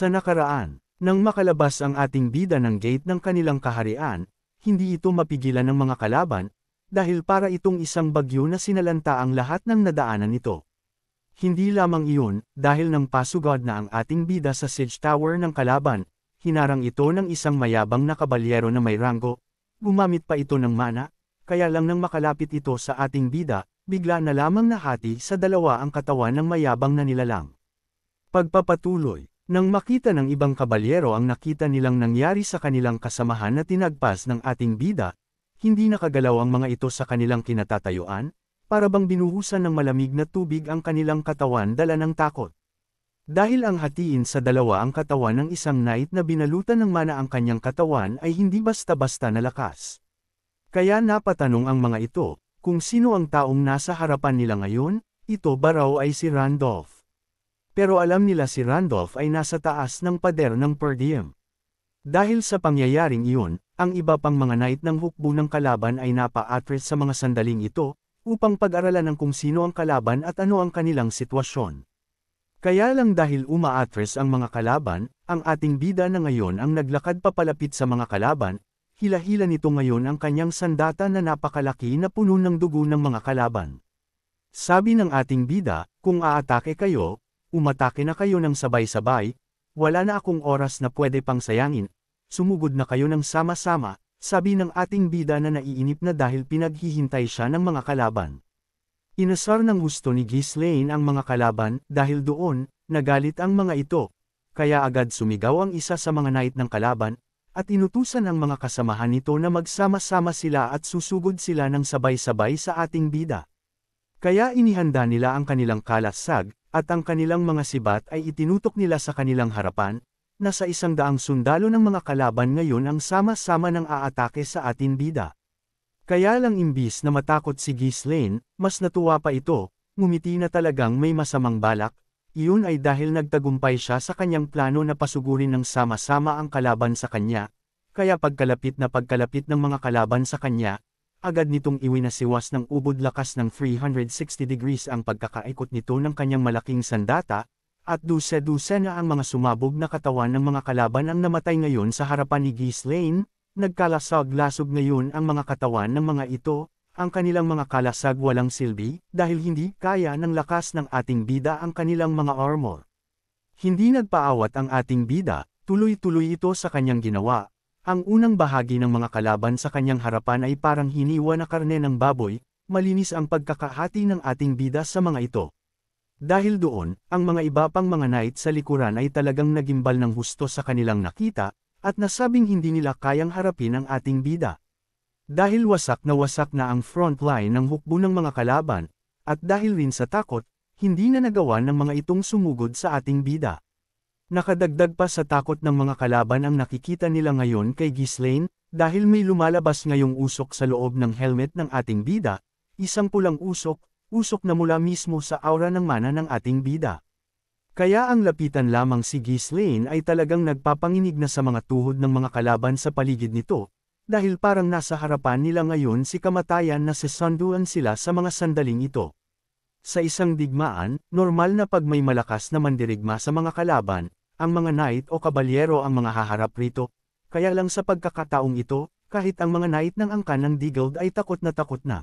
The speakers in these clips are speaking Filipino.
Sa nakaraan, nang makalabas ang ating bida ng gate ng kanilang kaharian, hindi ito mapigilan ng mga kalaban, dahil para itong isang bagyo na sinalanta ang lahat ng nadaanan nito. Hindi lamang iyon, dahil nang pasugod na ang ating bida sa siege tower ng kalaban, hinarang ito ng isang mayabang na kabalyero na may ranggo, gumamit pa ito ng mana, kaya lang nang makalapit ito sa ating bida, bigla na lamang nahati sa dalawa ang katawan ng mayabang na nilalang. Pagpapatuloy, nang makita ng ibang kabalyero ang nakita nilang nangyari sa kanilang kasamahan na tinagpas ng ating bida, hindi nakagalaw ang mga ito sa kanilang kinatatayuan, para bang binuhusan ng malamig na tubig ang kanilang katawan dala ng takot. Dahil ang hatiin sa dalawa ang katawan ng isang knight na binalutan ng mana ang kanyang katawan ay hindi basta-basta na lakas. Kaya napatanong ang mga ito, kung sino ang taong nasa harapan nila ngayon, ito ba raw ay si Randolph. Pero alam nila si Randolph ay nasa taas ng pader ng Perdiem. Dahil sa pangyayaring iyon, ang iba pang mga knight ng hukbo ng kalaban ay napa-atras sa mga sandaling ito, upang pag-aralan ng kung sino ang kalaban at ano ang kanilang sitwasyon. Kaya lang dahil uma-atras ang mga kalaban, ang ating bida na ngayon ang naglakad papalapit sa mga kalaban, hila-hila nito ngayon ang kanyang sandata na napakalaki na puno ng dugo ng mga kalaban. Sabi ng ating bida, kung aatake kayo, umatake na kayo ng sabay-sabay, wala na akong oras na pwede pang sayangin, sumugod na kayo ng sama-sama, sabi ng ating bida na naiinip na dahil pinaghihintay siya ng mga kalaban. Inasar ng husto ni Ghislaine ang mga kalaban, dahil doon, nagalit ang mga ito, kaya agad sumigaw ang isa sa mga knight ng kalaban, at inutusan ang mga kasamahan nito na magsama-sama sila at susugod sila ng sabay-sabay sa ating bida. Kaya inihanda nila ang kanilang kalasag, at ang kanilang mga sibat ay itinutok nila sa kanilang harapan, na sa 100 sundalo ng mga kalaban ngayon ang sama-sama ng aatake sa ating bida. Kaya lang imbis na matakot si Ghislaine, mas natuwa pa ito, ngumiti na talagang may masamang balak, iyon ay dahil nagtagumpay siya sa kanyang plano na pasugurin ng sama-sama ang kalaban sa kanya, kaya pagkalapit ng mga kalaban sa kanya, agad nitong iwinasiwas ng ubod lakas ng 360 degrees ang pagkakaikot nito ng kanyang malaking sandata, at duse-duse na ang mga sumabog na katawan ng mga kalaban ang namatay ngayon sa harapan ni Ghislaine, nagkalasag-lasog ngayon ang mga katawan ng mga ito, ang kanilang mga kalasag walang silbi, dahil hindi kaya ng lakas ng ating bida ang kanilang mga armor. Hindi nagpaawat ang ating bida, tuloy-tuloy ito sa kanyang ginawa. Ang unang bahagi ng mga kalaban sa kanyang harapan ay parang hiniwa na karne ng baboy, malinis ang pagkakahati ng ating bida sa mga ito. Dahil doon, ang mga iba pang mga knight sa likuran ay talagang nagimbal ng husto sa kanilang nakita, at nasabing hindi nila kayang harapin ang ating bida. Dahil wasak na ang front line ng hukbo ng mga kalaban, at dahil rin sa takot, hindi na nagawa ng mga itong sumugod sa ating bida. Nakadagdag pa sa takot ng mga kalaban ang nakikita nila ngayon kay Ghislaine, dahil may lumalabas ngayong usok sa loob ng helmet ng ating bida, isang pulang usok na mula mismo sa aura ng mana ng ating bida. Kaya ang lapitan lamang si Ghislaine ay talagang nagpapanginig na sa mga tuhod ng mga kalaban sa paligid nito, dahil parang nasa harapan nila ngayon si kamatayan na sesunduan sila sa mga sandaling ito. Sa isang digmaan, normal na pag may malakas na mandirigma sa mga kalaban, ang mga knight o kabalyero ang mga haharap rito, kaya lang sa pagkakataong ito, kahit ang mga knight ng angkan ng Digald ay takot na.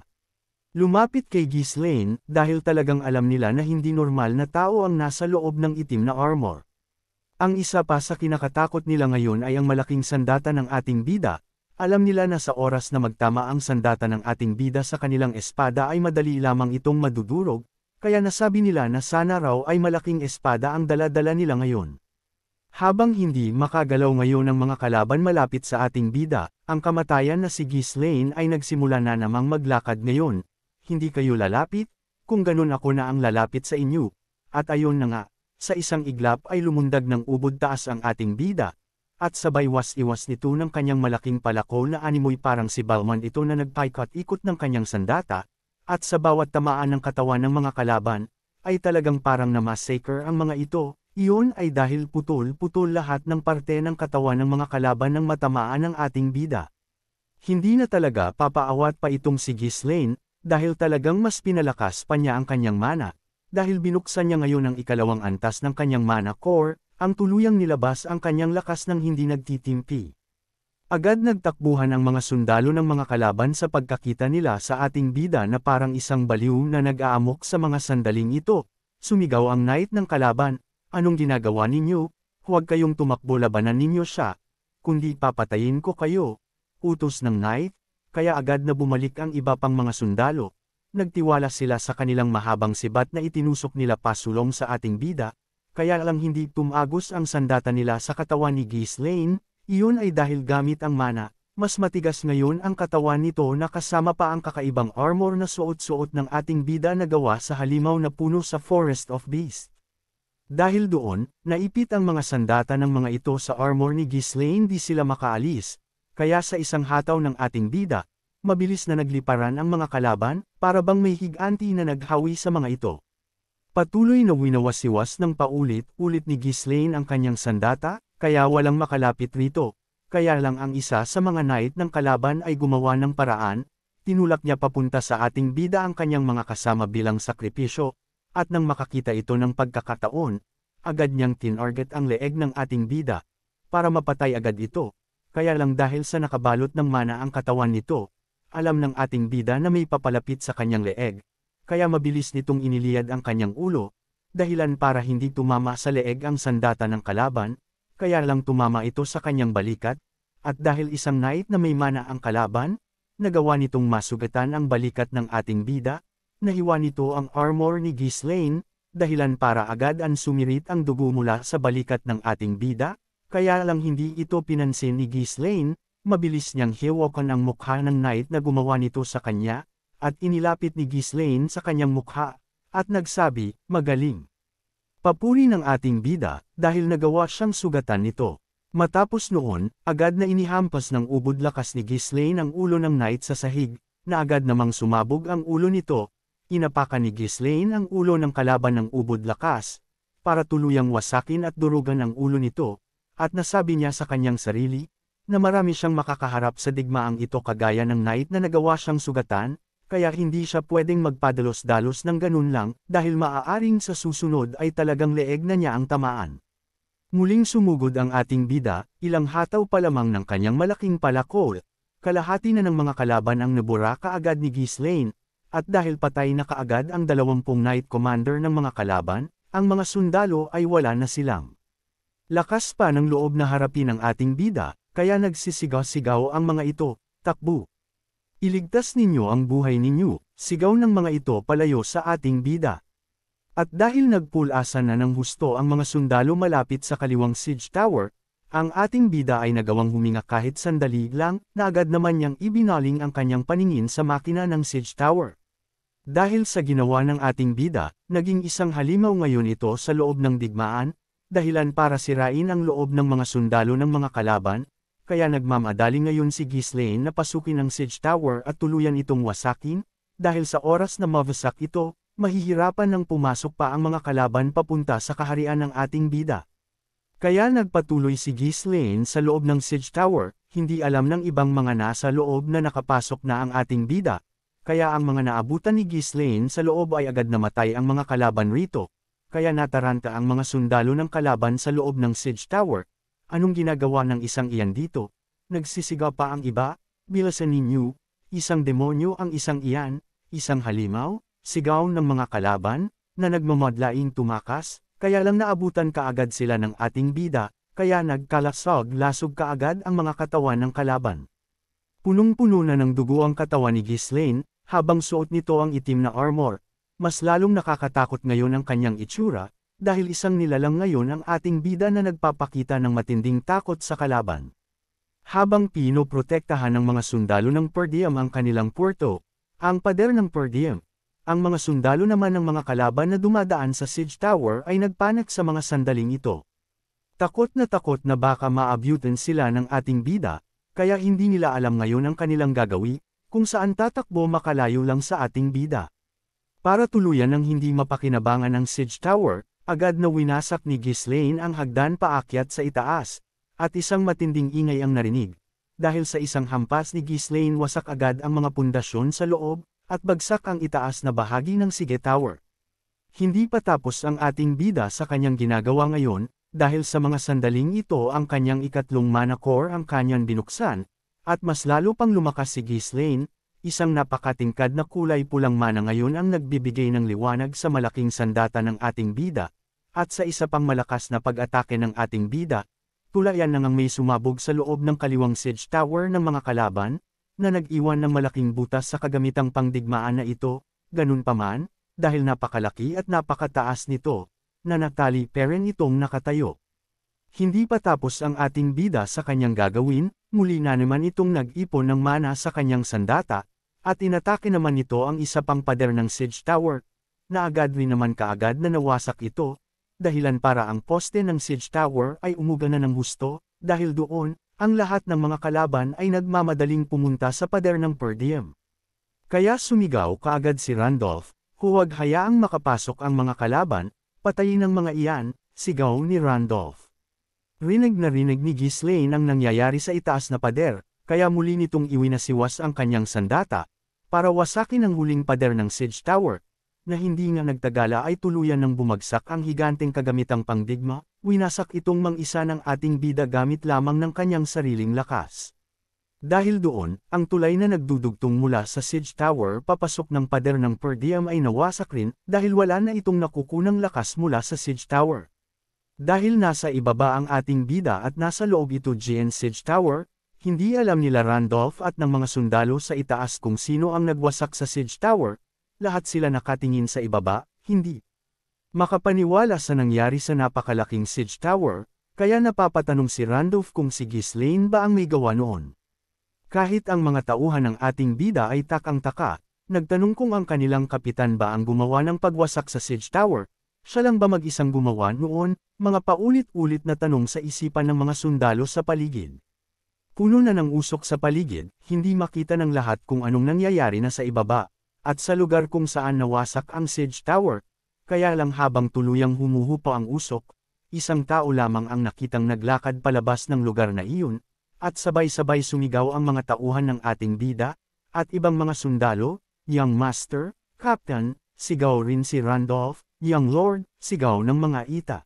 Lumapit kay Ghislaine, dahil talagang alam nila na hindi normal na tao ang nasa loob ng itim na armor. Ang isa pa sa kinakatakot nila ngayon ay ang malaking sandata ng ating bida, alam nila na sa oras na magtama ang sandata ng ating bida sa kanilang espada ay madali lamang itong madudurog, kaya nasabi nila na sana raw ay malaking espada ang dala-dala nila ngayon. Habang hindi makagalaw ngayon ang mga kalaban malapit sa ating bida, ang kamatayan na si Ghislaine ay nagsimula na namang maglakad ngayon. Hindi kayo lalapit? Kung ganun ako na ang lalapit sa inyo. At ayon na nga, sa isang iglap ay lumundag ng ubod taas ang ating bida, at sabay was-iwas nito ng kanyang malaking palako na animoy parang si Balmond ito na nagpaikot-ikot ng kanyang sandata, at sa bawat tamaan ng katawan ng mga kalaban, ay talagang parang na-massacre ang mga ito. Iyon ay dahil putol-putol lahat ng parte ng katawan ng mga kalaban ng matamaan ng ating bida. Hindi na talaga papaawat pa itong si Ghislaine, dahil talagang mas pinalakas pa niya ang kanyang mana, dahil binuksan niya ngayon ang ikalawang antas ng kanyang mana core, ang tuluyang nilabas ang kanyang lakas ng hindi nagtitimpi. Agad nagtakbuhan ang mga sundalo ng mga kalaban sa pagkakita nila sa ating bida na parang isang baliw na nag-aamok sa mga sandaling ito. Sumigaw ang knight ng kalaban, "Anong ginagawa ninyo? Huwag kayong tumakbo, labanan ninyo siya, kundi papatayin ko kayo." Utos ng knight, kaya agad na bumalik ang iba pang mga sundalo. Nagtiwala sila sa kanilang mahabang sibat na itinusok nila pasulong sa ating bida, kaya lang hindi tumagos ang sandata nila sa katawan ni Ghislaine. Iyon ay dahil gamit ang mana, mas matigas ngayon ang katawan nito na kasama pa ang kakaibang armor na suot-suot ng ating bida na gawa sa halimaw na puno sa Forest of Beasts. Dahil doon, naipit ang mga sandata ng mga ito sa armor ni Ghislaine, di sila makaalis, kaya sa isang hataw ng ating bida, mabilis na nagliparan ang mga kalaban, para bang may higanti na naghawi sa mga ito. Patuloy na winawasiwas ng paulit-ulit ni Ghislaine ang kanyang sandata, kaya walang makalapit rito, kaya lang ang isa sa mga knight ng kalaban ay gumawa ng paraan, tinulak niya papunta sa ating bida ang kanyang mga kasama bilang sakripisyo, at nang makakita ito ng pagkakataon, agad niyang tinarget ang leeg ng ating bida, para mapatay agad ito, kaya lang dahil sa nakabalot ng mana ang katawan nito, alam ng ating bida na may papalapit sa kanyang leeg, kaya mabilis nitong iniliyad ang kanyang ulo, dahilan para hindi tumama sa leeg ang sandata ng kalaban, kaya lang tumama ito sa kanyang balikat, at dahil isang knight na may mana ang kalaban, nagawa nitong masugatan ang balikat ng ating bida, nahiwa nito ang armor ni Ghislaine, dahilan para agad ang sumirit ang dugo mula sa balikat ng ating bida, kaya lang hindi ito pinansin ni Ghislaine, mabilis niyang hiwakan ang mukha ng knight na gumawa nito sa kanya, at inilapit ni Ghislaine sa kanyang mukha, at nagsabi, "Magaling." Papuri ng ating bida, dahil nagawa siyang sugatan nito. Matapos noon, agad na inihampas ng ubod lakas ni Ghislaine ang ulo ng knight sa sahig, na agad namang sumabog ang ulo nito. Inapakan ni Ghislaine ang ulo ng kalaban ng ubod lakas, para tuluyang wasakin at durugan ang ulo nito, at nasabi niya sa kanyang sarili, na marami siyang makakaharap sa digmaang ito kagaya ng knight na nagawa siyang sugatan, kaya hindi siya pwedeng magpadalos-dalos ng ganun lang, dahil maaaring sa susunod ay talagang leeg na niya ang tamaan. Muling sumugod ang ating bida, ilang hataw pa lamang ng kanyang malaking palakol, kalahati na ng mga kalaban ang nabura kaagad ni Ghislaine, at dahil patay na kaagad ang 20 knight commander ng mga kalaban, ang mga sundalo ay wala na silang lakas pa ng loob na harapin ang ating bida, kaya nagsisigaw-sigaw ang mga ito, "Takbo! Iligtas ninyo ang buhay ninyo," sigaw ng mga ito palayo sa ating bida. At dahil nagpulasan na ng husto ang mga sundalo malapit sa kaliwang siege tower, ang ating bida ay nagawang huminga kahit sandali lang, na agad naman niyang ibinaling ang kanyang paningin sa makina ng siege tower. Dahil sa ginawa ng ating bida, naging isang halimaw ngayon ito sa loob ng digmaan, dahilan para sirain ang loob ng mga sundalo ng mga kalaban, kaya nagmamadali ngayon si Ghislaine na pasukin ang siege tower at tuluyan itong wasakin, dahil sa oras na mawasak ito, mahihirapan ng pumasok pa ang mga kalaban papunta sa kaharian ng ating bida. Kaya nagpatuloy si Ghislaine sa loob ng siege tower, hindi alam ng ibang mga nasa loob na nakapasok na ang ating bida, kaya ang mga naabutan ni Ghislaine sa loob ay agad namatay ang mga kalaban rito, kaya nataranta ang mga sundalo ng kalaban sa loob ng siege tower. Anong ginagawa ng isang iyan dito? Nagsisigaw pa ang iba, "Bilisan ninyo, isang demonyo ang isang iyan, isang halimaw," sigaw ng mga kalaban, na nagmamadlaing tumakas, kaya lang naabutan kaagad sila ng ating bida, kaya nagkalasog-lasog kaagad ang mga katawan ng kalaban. Punong-puno na ng dugo ang katawan ni Ghislaine, habang suot nito ang itim na armor. Mas lalong nakakatakot ngayon ang kanyang itsura, dahil isang nilalang ngayon ang ating bida na nagpapakita ng matinding takot sa kalaban. Habang pinoprotektahan ng mga sundalo ng per diem ang kanilang puerto, ang pader ng per diem, ang mga sundalo naman ng mga kalaban na dumadaan sa siege tower ay nagpanik sa mga sandaling ito. Takot na baka maabutan sila ng ating bida, kaya hindi nila alam ngayon ang kanilang gagawi, kung saan tatakbo makalayo lang sa ating bida. Para tuluyan ng hindi mapakinabangan ang siege tower, agad na winasak ni Ghislaine ang hagdan paakyat sa itaas, at isang matinding ingay ang narinig. Dahil sa isang hampas ni Ghislaine wasak agad ang mga pundasyon sa loob, at bagsak ang itaas na bahagi ng Sige Tower. Hindi pa tapos ang ating bida sa kanyang ginagawa ngayon, dahil sa mga sandaling ito ang kanyang ikatlong mana core ang kanyang binuksan, at mas lalo pang lumakas si Ghislaine, isang napakatingkad na kulay pulang mana ngayon ang nagbibigay ng liwanag sa malaking sandata ng ating bida, at sa isa pang malakas na pag-atake ng ating bida, tulayan nang may sumabog sa loob ng kaliwang siege tower ng mga kalaban, na nag-iwan ng malaking butas sa kagamitang pangdigmaan na ito, ganun pa man, dahil napakalaki at napakataas nito, nanatili pa rin itong nakatayo. Hindi pa tapos ang ating bida sa kanyang gagawin, muli na naman itong nag-ipon ng mana sa kanyang sandata, at inatake naman nito ang isa pang pader ng siege tower, na agad rin naman kaagad na nawasak ito, dahilan para ang poste ng siege tower ay umuga na ng husto, dahil doon, ang lahat ng mga kalaban ay nagmamadaling pumunta sa pader ng per diem. Kaya sumigaw kaagad si Randolph, huwag hayaang makapasok ang mga kalaban, patayin ang mga iyan, sigaw ni Randolph. Rinig na rinig ni Ghislaine ang nangyayari sa itaas na pader, kaya muli nitong iwinasiwas ang kanyang sandata, para wasakin ang huling pader ng siege tower, na hindi nga nagtagala ay tuluyan ng bumagsak ang higanteng kagamitang pangdigma, winasak itong mang-isa ng ating bida gamit lamang ng kanyang sariling lakas. Dahil doon, ang tulay na nagdudugtong mula sa siege tower papasok ng pader ng per diem ay nawasak rin, dahil wala na itong nakukunang lakas mula sa siege tower. Dahil nasa ibaba ang ating bida at nasa loob ito GN siege tower, hindi alam nila Randolph at ng mga sundalo sa itaas kung sino ang nagwasak sa siege tower, lahat sila nakatingin sa ibaba, hindi makapaniwala sa nangyari sa napakalaking siege tower, kaya napapatanong si Randolph kung si Ghislaine ba ang may gawa noon. Kahit ang mga tauhan ng ating bida ay takang-taka, nagtanong kung ang kanilang kapitan ba ang gumawa ng pagwasak sa siege tower, siya lang ba mag-isang gumawa noon, mga paulit-ulit na tanong sa isipan ng mga sundalo sa paligid. Puno na ng usok sa paligid, hindi makita ng lahat kung anong nangyayari na sa ibaba, at sa lugar kung saan nawasak ang siege tower, kaya lang habang tuluyang humuhupa ang usok, isang tao lamang ang nakitang naglakad palabas ng lugar na iyon, at sabay-sabay sumigaw ang mga tauhan ng ating bida, at ibang mga sundalo, Young Master, Captain, sigaw rin si Randolph, Young Lord, sigaw ng mga ita.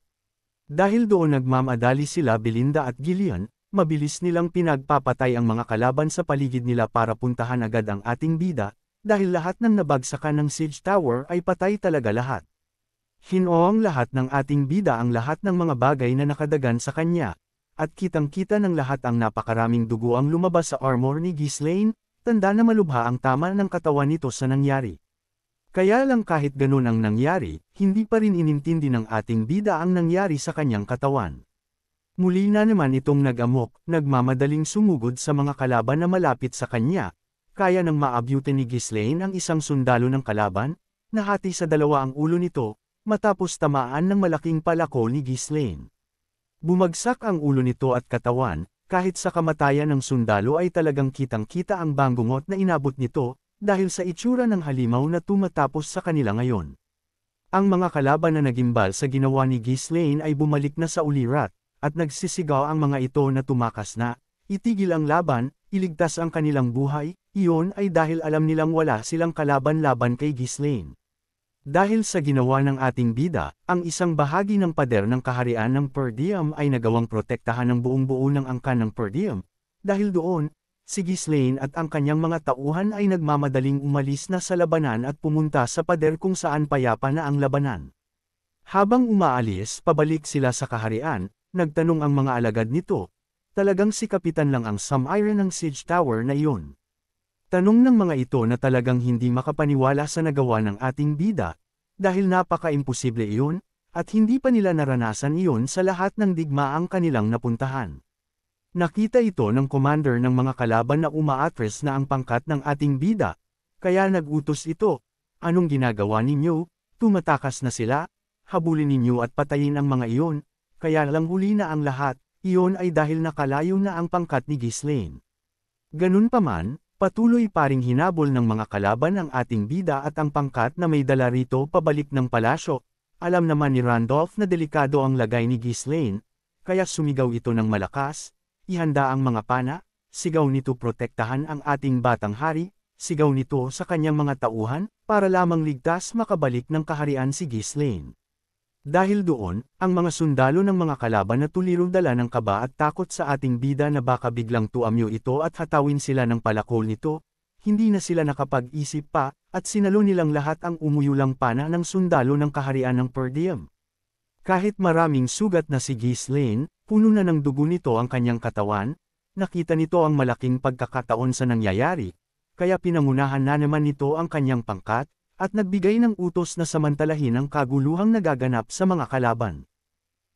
Dahil doon nagmamadali sila Belinda at Gillian, mabilis nilang pinagpapatay ang mga kalaban sa paligid nila para puntahan agad ang ating bida, dahil lahat ng nabagsakan ng siege tower ay patay talaga lahat. Hinoong lahat ng ating bida ang lahat ng mga bagay na nakadagan sa kanya, at kitang-kita ng lahat ang napakaraming dugo ang lumabas sa armor ni Ghislaine, tanda na malubha ang tama ng katawan nito sa nangyari. Kaya lang kahit ganun ang nangyari, hindi pa rin inintindi ng ating bida ang nangyari sa kanyang katawan. Muli na naman itong nag-amok, nagmamadaling sumugod sa mga kalaban na malapit sa kanya, kaya nang maabyute ni Ghislaine ang isang sundalo ng kalaban, nahati sa dalawa ang ulo nito, matapos tamaan ng malaking palako ni Ghislaine. Bumagsak ang ulo nito at katawan, kahit sa kamatayan ng sundalo ay talagang kitang-kita ang banggungot na inabot nito, dahil sa itsura ng halimaw na tumatapos sa kanila ngayon. Ang mga kalaban na nagimbal sa ginawa ni Ghislaine ay bumalik na sa ulirat, at nagsisigaw ang mga ito na tumakas na, itigil ang laban, iligtas ang kanilang buhay, iyon ay dahil alam nilang wala silang kalaban-laban kay Ghislaine. Dahil sa ginawa ng ating bida, ang isang bahagi ng pader ng kaharian ng per diem ay nagawang protektahan ng buong-buo ng angkan ng per diem. Dahil doon, si Ghislaine at ang kanyang mga tauhan ay nagmamadaling umalis na sa labanan at pumunta sa pader kung saan payapa na ang labanan. Habang umaalis pabalik sila sa kaharian, nagtanong ang mga alagad nito, talagang si Kapitan lang ang sum-iron ng siege tower na iyon. Tanong ng mga ito na talagang hindi makapaniwala sa nagawa ng ating bida, dahil napaka-imposible iyon, at hindi pa nila naranasan iyon sa lahat ng digmaang kanilang napuntahan. Nakita ito ng commander ng mga kalaban na umaatres na ang pangkat ng ating bida, kaya nag-utos ito, anong ginagawa ninyo, tumatakas na sila, habulin ninyo at patayin ang mga iyon, kaya lang huli na ang lahat, iyon ay dahil nakalayo na ang pangkat ni Ghislaine. Ganun pa man, patuloy pa ring hinabol ng mga kalaban ang ating bida at ang pangkat na may dala rito pabalik ng palasyo. Alam naman ni Randolph na delikado ang lagay ni Ghislaine, kaya sumigaw ito ng malakas, ihanda ang mga pana, sigaw nito protektahan ang ating batang hari, sigaw nito sa kanyang mga tauhan, para lamang ligtas makabalik ng kaharian si Ghislaine. Dahil doon, ang mga sundalo ng mga kalaban na tulirong dala ng kaba at takot sa ating bida na baka biglang tuamyo ito at hatawin sila ng palakol nito, hindi na sila nakapag-isip pa, at sinalo nilang lahat ang umuyulang pana ng sundalo ng kaharian ng Perdium. Kahit maraming sugat na si Ghislaine, puno na ng dugo nito ang kanyang katawan, nakita nito ang malaking pagkakataon sa nangyayari, kaya pinangunahan na naman nito ang kanyang pangkat, at nagbigay ng utos na samantalahin ang kaguluhang nagaganap sa mga kalaban.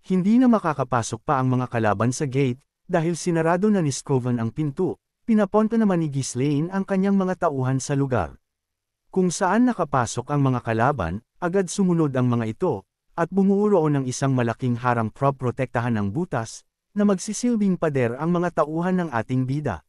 Hindi na makakapasok pa ang mga kalaban sa gate, dahil sinarado na ni Scoven ang pinto, pinapunta naman ni Ghislaine ang kanyang mga tauhan sa lugar. Kung saan nakapasok ang mga kalaban, agad sumunod ang mga ito, at bumuo roon ng isang malaking harang protektahan ng butas, na magsisilbing pader ang mga tauhan ng ating bida.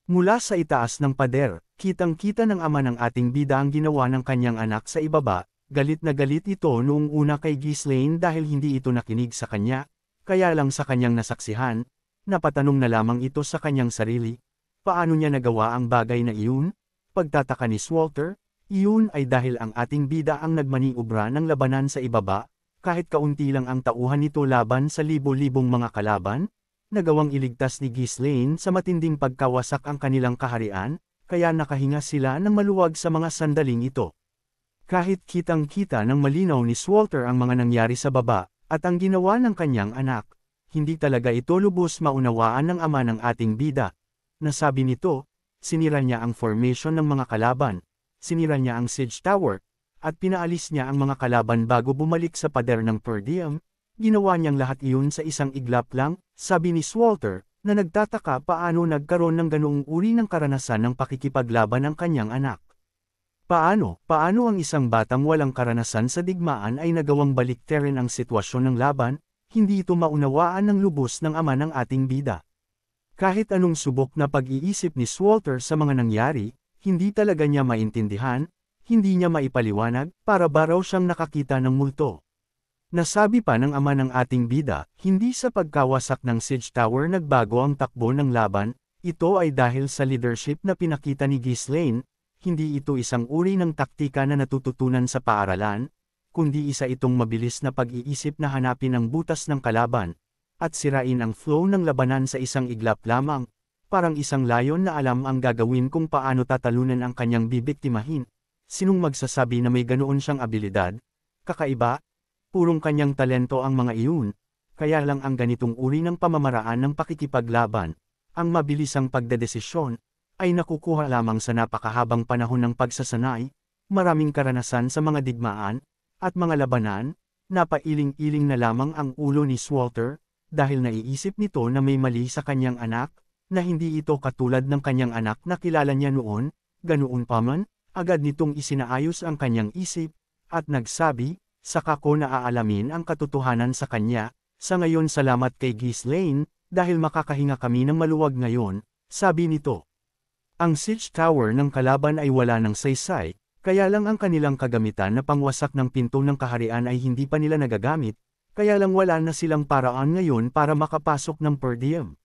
Mula sa itaas ng pader, kitang-kita ng ama ng ating bida ang ginawa ng kanyang anak sa ibaba, galit na galit ito noong una kay Ghislaine dahil hindi ito nakinig sa kanya, kaya lang sa kanyang nasaksihan, napatanong na lamang ito sa kanyang sarili, paano niya nagawa ang bagay na iyon? Pagtataka ni Walter, iyon ay dahil ang ating bida ang nagmaniobra ng labanan sa ibaba, kahit kaunti lang ang tauhan nito laban sa libo-libong mga kalaban, nagawang iligtas ni Ghislaine sa matinding pagkawasak ang kanilang kaharian, kaya nakahinga sila ng maluwag sa mga sandaling ito. Kahit kitang-kita ng malinaw ni Walter ang mga nangyari sa baba, at ang ginawa ng kanyang anak, hindi talaga ito lubos maunawaan ng ama ng ating bida. Nasabi nito, sinira niya ang formation ng mga kalaban, sinira niya ang siege tower, at pinaalis niya ang mga kalaban bago bumalik sa pader ng Perdium. Ginawa niyang lahat iyon sa isang iglap lang, sabi ni Walter, na nagtataka paano nagkaroon ng ganoong uri ng karanasan ng pakikipaglaban ng kanyang anak. Paano ang isang batang walang karanasan sa digmaan ay nagawang baliktarin ang sitwasyon ng laban, hindi ito maunawaan ng lubos ng ama ng ating bida. Kahit anong subok na pag-iisip ni Walter sa mga nangyari, hindi talaga niya maintindihan, hindi niya maipaliwanag, para ba raw siyang nakakita ng multo. Nasabi pa ng ama ng ating bida, hindi sa pagkawasak ng siege tower nagbago ang takbo ng laban, ito ay dahil sa leadership na pinakita ni Ghislaine, hindi ito isang uri ng taktika na natututunan sa paaralan, kundi isa itong mabilis na pag-iisip na hanapin ang butas ng kalaban, at sirain ang flow ng labanan sa isang iglap lamang, parang isang layon na alam ang gagawin kung paano tatalunan ang kanyang bibiktimahin. Sinong magsasabi na may ganoon siyang abilidad? Kakaiba? Purong kanyang talento ang mga iyon, kaya lang ang ganitong uri ng pamamaraan ng pakikipaglaban, ang mabilisang pagdedesisyon, ay nakukuha lamang sa napakahabang panahon ng pagsasanay, maraming karanasan sa mga digmaan, at mga labanan, napailing-iling na lamang ang ulo ni Walter, dahil naiisip nito na may mali sa kanyang anak, na hindi ito katulad ng kanyang anak na kilala niya noon, ganoon pa man, agad nitong isinaayos ang kanyang isip, at nagsabi, saka ko naaalamin ang katotohanan sa kanya, sa ngayon salamat kay Ghislaine, dahil makakahinga kami ng maluwag ngayon, sabi nito. Ang siege tower ng kalaban ay wala ng saysay, kaya lang ang kanilang kagamitan na pangwasak ng pinto ng kaharian ay hindi pa nila nagagamit, kaya lang wala na silang paraan ngayon para makapasok ng Perdium.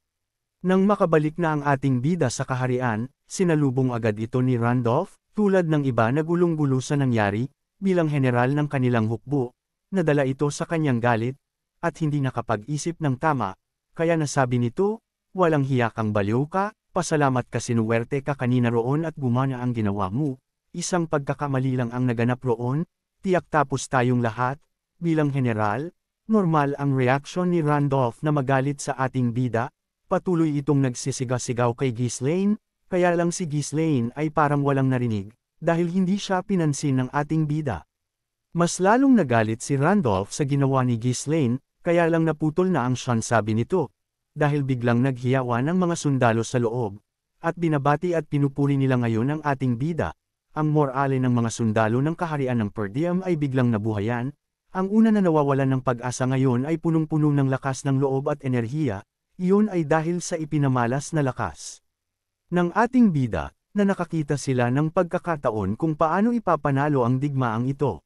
Nang makabalik na ang ating bida sa kaharian, sinalubong agad ito ni Randolph, tulad ng iba na gulong-gulo sa nangyari, bilang general ng kanilang hukbo, nadala ito sa kanyang galit, at hindi nakapag-isip ng tama, kaya nasabi nito, walang hiya kang baliw ka, pasalamat ka sinuwerte ka kanina roon at gumana ang ginawa mo, isang pagkakamali lang ang naganap roon, tiyak tapos tayong lahat, bilang general, normal ang reaksyon ni Randolph na magalit sa ating bida, patuloy itong nagsisigaw-sigaw kay Ghislaine, kaya lang si Ghislaine ay parang walang narinig, dahil hindi siya pinansin ng ating bida. Mas lalong nagalit si Randolph sa ginawa ni Ghislaine, kaya lang naputol na ang sabi nito, dahil biglang naghiyawan ng mga sundalo sa loob, at binabati at pinupuri nila ngayon ang ating bida. Ang morale ng mga sundalo ng kaharian ng Perdium ay biglang nabuhayan, ang una na nawawalan ng pag-asa ngayon ay punong-puno ng lakas ng loob at enerhiya, iyon ay dahil sa ipinamalas na lakas ng ating bida, na nakakita sila ng pagkakataon kung paano ipapanalo ang digmaang ito.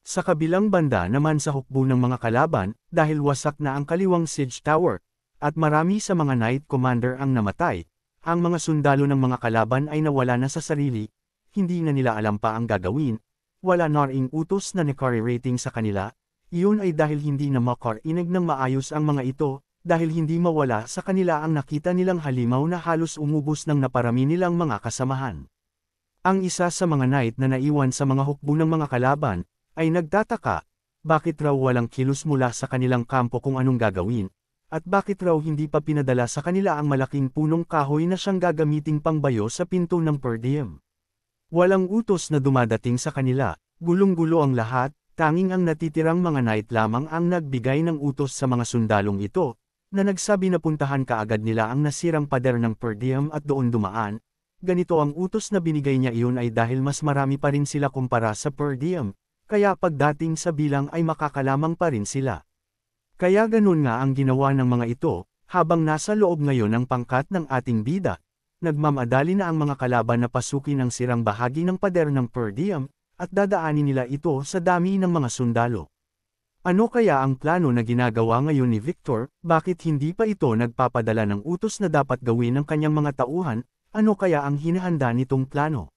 Sa kabilang banda naman sa hukbo ng mga kalaban, dahil wasak na ang kaliwang siege tower, at marami sa mga knight commander ang namatay, ang mga sundalo ng mga kalaban ay nawala na sa sarili, hindi na nila alam pa ang gagawin, wala na ring utos na necari rating sa kanila, Iyon ay dahil hindi na makarinig ng maayos ang mga ito, dahil hindi mawala sa kanila ang nakita nilang halimaw na halos umubos ng naparami nilang mga kasamahan. Ang isa sa mga knight na naiwan sa mga hukbo ng mga kalaban, ay nagtataka, bakit raw walang kilos mula sa kanilang kampo kung anong gagawin, at bakit raw hindi pa pinadala sa kanila ang malaking punong kahoy na siyang gagamiting pangbayo sa pinto ng Perdium. Walang utos na dumadating sa kanila, gulong-gulo ang lahat, tanging ang natitirang mga knight lamang ang nagbigay ng utos sa mga sundalong ito, na nagsabi na puntahan kaagad nila ang nasirang pader ng Perdium at doon dumaan. Ganito ang utos na binigay niya, iyon ay dahil mas marami pa rin sila kumpara sa Perdium, kaya pagdating sa bilang ay makakalamang pa rin sila. Kaya ganun nga ang ginawa ng mga ito, habang nasa loob ngayon ang pangkat ng ating bida. Nagmamadali na ang mga kalaban na pasukin ang sirang bahagi ng pader ng Perdium, at dadaanin nila ito sa dami ng mga sundalo. Ano kaya ang plano na ginagawa ngayon ni Victor? Bakit hindi pa ito nagpapadala ng utos na dapat gawin ng kanyang mga tauhan? Ano kaya ang hinahanda nitong plano?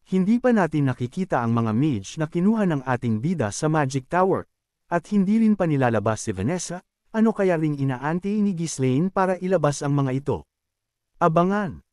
Hindi pa natin nakikita ang mga mage na kinuha ng ating bida sa Magic Tower, at hindi rin pa nilalabas si Vanessa. Ano kaya ring inaanti ni Ghislaine para ilabas ang mga ito? Abangan!